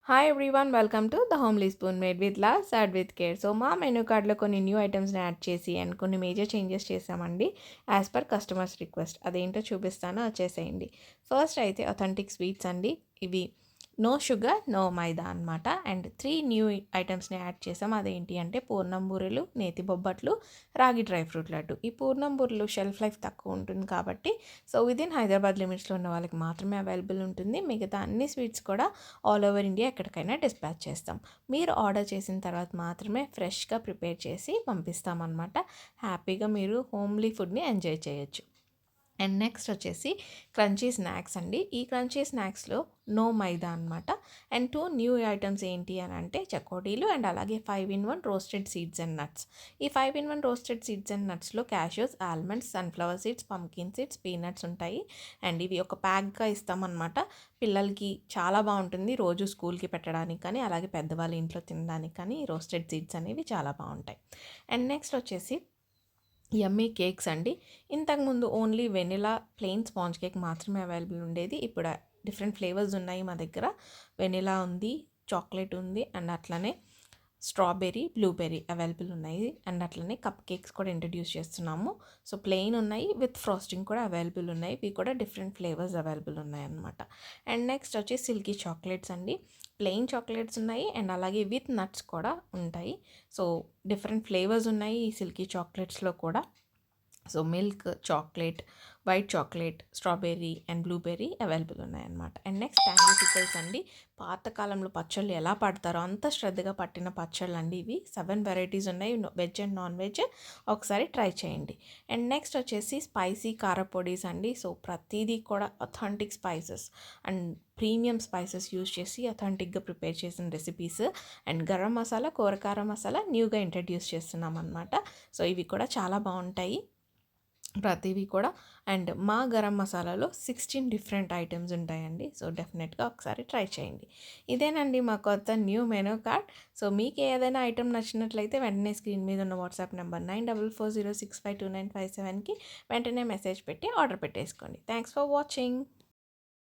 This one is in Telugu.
Hi everyone, welcome to the homely spoon made with love served with care. So మా మెనూ కార్డ్లో కొన్ని న్యూ ఐటమ్స్ని యాడ్ చేసి అండ్ కొన్ని మేజర్ చేంజెస్ చేసామండి యాజ్ పర్ కస్టమర్స్ రిక్వెస్ట్. అదేంటో చూపిస్తాను, వచ్చేసేయండి. ఫస్ట్ అయితే అథెంటిక్ స్వీట్స్ అండి. ఇవి నో షుగర్ నో మైదా అనమాట. అండ్ 3 న్యూ ఐటమ్స్ని యాడ్ చేసాం. అదేంటి అంటే పూర్ణం బూరెలు, నేతి బొబ్బట్లు, రాగి డ్రై ఫ్రూట్ లడ్డు. ఈ పూర్ణం బూరెలు షెల్ఫ్ లైఫ్ తక్కువ ఉంటుంది కాబట్టి సో విదిన్ హైదరాబాద్ లిమిట్స్లో ఉన్న వాళ్ళకి మాత్రమే అవైలబుల్ ఉంటుంది. మిగతా అన్ని స్వీట్స్ కూడా ఆల్ ఓవర్ ఇండియా ఎక్కడికైనా డిస్పాచ్ చేస్తాం. మీరు ఆర్డర్ చేసిన తర్వాత మాత్రమే ఫ్రెష్గా ప్రిపేర్ చేసి పంపిస్తామన్నమాట. హ్యాపీగా మీరు హోమ్లీ ఫుడ్ని ఎంజాయ్ చేయొచ్చు. అండ్ నెక్స్ట్ వచ్చేసి క్రంచీ స్నాక్స్ అండి. ఈ క్రంచీ స్నాక్స్లో నో మైదా అనమాట. అండ్ 2 న్యూ ఐటమ్స్ ఏంటి అని అంటే చకోడీలు అండ్ అలాగే 5-in-1 roasted seeds and nuts. ఈ 5-in-1 రోస్టెడ్ సీడ్స్ అండ్ నట్స్లో cashews, almonds, sunflower seeds, pumpkin seeds, peanuts ఉంటాయి. అండ్ ఇవి ఒక ప్యాక్గా ఇస్తామన్నమాట. పిల్లలకి చాలా బాగుంటుంది, రోజు స్కూల్కి పెట్టడానికి కానీ అలాగే పెద్దవాళ్ళ ఇంట్లో తినడానికి కానీ ఈ రోస్టెడ్ సీడ్స్ అనేవి చాలా బాగుంటాయి. అండ్ నెక్స్ట్ వచ్చేసి యమ్మీ కేక్స్ అండి. ఇంతకుముందు only vanilla plain sponge cake మాత్రమే అవైలబుల్ ఉండేది. ఇప్పుడు డిఫరెంట్ ఫ్లేవర్స్ ఉన్నాయి మా దగ్గర. వెనిలా ఉంది, చాక్లెట్ ఉంది అండ్ అట్లనే స్ట్రాబెర్రీ, బ్లూబెర్రీ అవైలబుల్ ఉన్నాయి. అండ్ అట్లనే కప్ కేక్స్ కూడా ఇంట్రడ్యూస్ చేస్తున్నాము. సో ప్లెయిన్ ఉన్నాయి, విత్ ఫ్రాస్టింగ్ కూడా అవైలబుల్ ఉన్నాయి. ఇవి కూడా డిఫరెంట్ ఫ్లేవర్స్ అవైలబుల్ ఉన్నాయి అన్నమాట. అండ్ నెక్స్ట్ వచ్చి సిల్కీ చాక్లెట్స్ అండి. ప్లెయిన్ చాక్లెట్స్ ఉన్నాయి అండ్ అలాగే విత్ నట్స్ కూడా ఉంటాయి. సో డిఫరెంట్ ఫ్లేవర్స్ ఉన్నాయి ఈ సిల్కీ చాక్లెట్స్లో కూడా. So milk chocolate, white chocolate, strawberry and blueberry available ఉన్నాయన్నమాట. అండ్ నెక్స్ట్ ట్యాంగీ పికల్స్ అండి. పాతకాలంలో పచ్చళ్ళు ఎలా పడతారో అంత శ్రద్ధగా పట్టిన పచ్చళ్ళు అండి ఇవి. 7 వెరైటీస్ ఉన్నాయి, వెజ్ అండ్ నాన్ వెజ్. ఒకసారి ట్రై చేయండి. అండ్ నెక్స్ట్ వచ్చేసి స్పైసీ కారపొడీస్ అండి. సో ప్రతిదీ కూడా authentic spices and premium spices use చేసి అథెంటిక్గా ప్రిపేర్ చేసిన రెసిపీస్. అండ్ గరం మసాలా, కూరకార మసాలా న్యూగా ఇంట్రడ్యూస్ చేస్తున్నాం అనమాట. సో ఇవి కూడా చాలా బాగుంటాయి ప్రతివి కూడా. అండ్ మా గరం మసాలాలో 16 డిఫరెంట్ ఐటమ్స్ ఉంటాయండి. సో డెఫినెట్గా ఒకసారి ట్రై చేయండి. ఇదేనండి మా కొత్త న్యూ మెనూ కార్డ్. సో మీకు ఏదైనా ఐటమ్ నచ్చినట్లయితే వెంటనే స్క్రీన్ మీద ఉన్న వాట్సాప్ నెంబర్ 9440652957కి వెంటనే మెసేజ్ పెట్టి ఆర్డర్ పెట్టేసుకోండి. Thanks for watching.